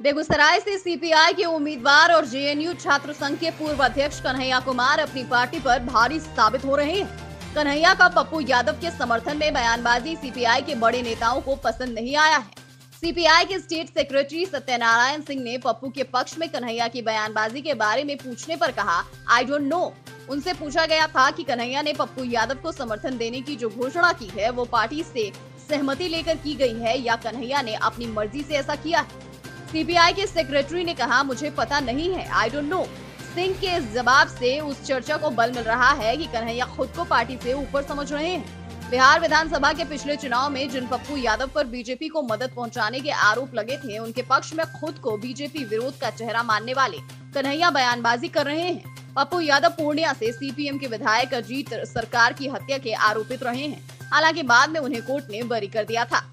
बेगूसराय से सीपीआई के उम्मीदवार और जेएनयू छात्र संघ के पूर्व अध्यक्ष कन्हैया कुमार अपनी पार्टी पर भारी साबित हो रहे हैं। कन्हैया का पप्पू यादव के समर्थन में बयानबाजी सीपीआई के बड़े नेताओं को पसंद नहीं आया है। सीपीआई के स्टेट सेक्रेटरी सत्यनारायण सिंह ने पप्पू के पक्ष में कन्हैया की बयानबाजी के बारे में पूछने पर कहा, आई डोंट नो। उनसे पूछा गया था कि कन्हैया ने पप्पू यादव को समर्थन देने की जो घोषणा की है वो पार्टी से सहमति लेकर की गई है या कन्हैया ने अपनी मर्जी से ऐसा किया है। सीपीआई के सेक्रेटरी ने कहा, मुझे पता नहीं है, आई डोंट नो। सिंह के जवाब से उस चर्चा को बल मिल रहा है कि कन्हैया खुद को पार्टी से ऊपर समझ रहे हैं। बिहार विधानसभा के पिछले चुनाव में जिन पप्पू यादव पर बीजेपी को मदद पहुंचाने के आरोप लगे थे, उनके पक्ष में खुद को बीजेपी विरोध का चेहरा मानने वाले कन्हैया बयानबाजी कर रहे हैं। पप्पू यादव पूर्णिया से सीपीएम के विधायक अजीत सरकार की हत्या के आरोपित रहे हैं। हालांकि बाद में उन्हें कोर्ट ने बरी कर दिया था।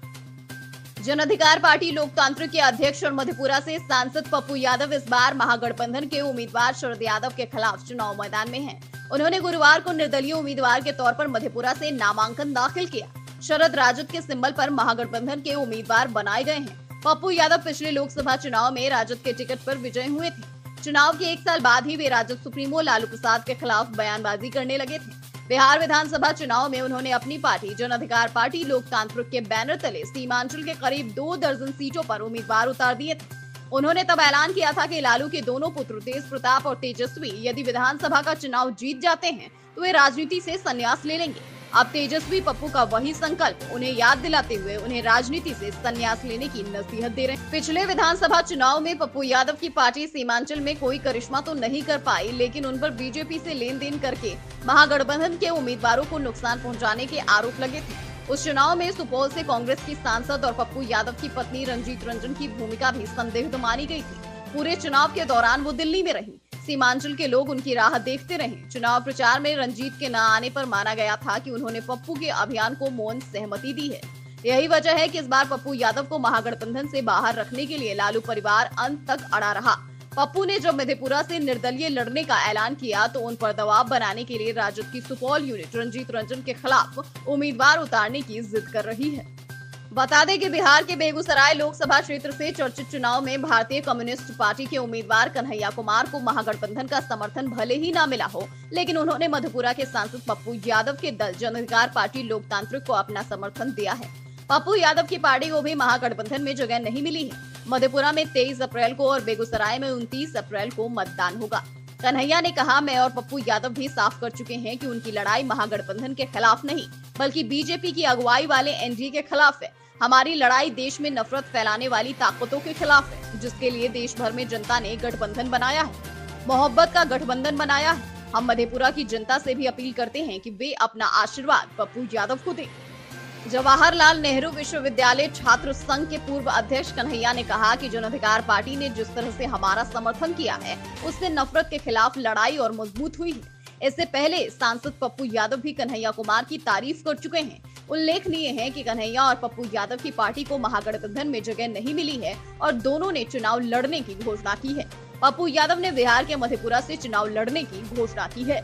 जन अधिकार पार्टी लोकतांत्रिक के अध्यक्ष और मधेपुरा से सांसद पप्पू यादव इस बार महागठबंधन के उम्मीदवार शरद यादव के खिलाफ चुनाव मैदान में हैं। उन्होंने गुरुवार को निर्दलीय उम्मीदवार के तौर पर मधेपुरा से नामांकन दाखिल किया। शरद राजद के सिंबल पर महागठबंधन के उम्मीदवार बनाए गए हैं। पप्पू यादव पिछले लोकसभा चुनाव में राजद के टिकट पर विजयी हुए थे। चुनाव के 1 साल बाद ही वे राजद सुप्रीमो लालू प्रसाद के खिलाफ बयानबाजी करने लगे थे। बिहार विधानसभा चुनाव में उन्होंने अपनी पार्टी जन अधिकार पार्टी लोकतांत्रिक के बैनर तले सीमांचल के करीब 2 दर्जन सीटों पर उम्मीदवार उतार दिए थे। उन्होंने तब ऐलान किया था कि लालू के दोनों पुत्र तेज प्रताप और तेजस्वी यदि विधानसभा का चुनाव जीत जाते हैं तो वे राजनीति से संन्यास ले लेंगे। अब तेजस्वी पप्पू का वही संकल्प उन्हें याद दिलाते हुए उन्हें राजनीति से संन्यास लेने की नसीहत दे रहे हैं। पिछले विधानसभा चुनाव में पप्पू यादव की पार्टी सीमांचल में कोई करिश्मा तो नहीं कर पाई, लेकिन उन पर बीजेपी से लेन देन करके महागठबंधन के उम्मीदवारों को नुकसान पहुंचाने के आरोप लगे थे। उस चुनाव में सुपौल से कांग्रेस की सांसद और पप्पू यादव की पत्नी रंजीत रंजन की भूमिका भी संदिग्ध मानी गई थी। पूरे चुनाव के दौरान वो दिल्ली में रही। सीमांचल के लोग उनकी राह देखते रहे। चुनाव प्रचार में रंजीत के न आने पर माना गया था कि उन्होंने पप्पू के अभियान को मौन सहमति दी है। यही वजह है कि इस बार पप्पू यादव को महागठबंधन से बाहर रखने के लिए लालू परिवार अंत तक अड़ा रहा। पप्पू ने जब मधेपुरा से निर्दलीय लड़ने का ऐलान किया तो उन पर दबाव बनाने के लिए राजद की सुपौल यूनिट रंजीत रंजन के खिलाफ उम्मीदवार उतारने की जिद कर रही है। बता दें कि बिहार के बेगूसराय लोकसभा क्षेत्र से चर्चित चुनाव में भारतीय कम्युनिस्ट पार्टी के उम्मीदवार कन्हैया कुमार को महागठबंधन का समर्थन भले ही न मिला हो, लेकिन उन्होंने मधेपुरा के सांसद पप्पू यादव के दल जन अधिकार पार्टी लोकतांत्रिक को अपना समर्थन दिया है। पप्पू यादव की पार्टी को भी महागठबंधन में जगह नहीं मिली है। मधेपुरा में 23 अप्रैल को और बेगूसराय में 29 अप्रैल को मतदान होगा। कन्हैया ने कहा, मैं और पप्पू यादव भी साफ कर चुके हैं कि उनकी लड़ाई महागठबंधन के खिलाफ नहीं, बल्कि बीजेपी की अगुवाई वाले एनडीए के खिलाफ है। हमारी लड़ाई देश में नफरत फैलाने वाली ताकतों के खिलाफ है, जिसके लिए देश भर में जनता ने गठबंधन बनाया है, मोहब्बत का गठबंधन बनाया है। हम मधेपुरा की जनता से भी अपील करते हैं कि वे अपना आशीर्वाद पप्पू यादव को दें। जवाहरलाल नेहरू विश्वविद्यालय छात्र संघ के पूर्व अध्यक्ष कन्हैया ने कहा कि जन अधिकार पार्टी ने जिस तरह से हमारा समर्थन किया है, उससे नफरत के खिलाफ लड़ाई और मजबूत हुई है। इससे पहले सांसद पप्पू यादव भी कन्हैया कुमार की तारीफ कर चुके हैं। उल्लेखनीय है कि कन्हैया और पप्पू यादव की पार्टी को महागठबंधन में जगह नहीं मिली है और दोनों ने चुनाव लड़ने की घोषणा की है। पप्पू यादव ने बिहार के मधेपुरा से चुनाव लड़ने की घोषणा की है।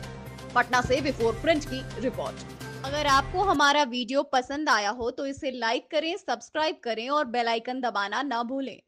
पटना से बिफोर प्रिंट की रिपोर्ट। अगर आपको हमारा वीडियो पसंद आया हो तो इसे लाइक करें, सब्सक्राइब करें और बेल आइकन दबाना न भूलें।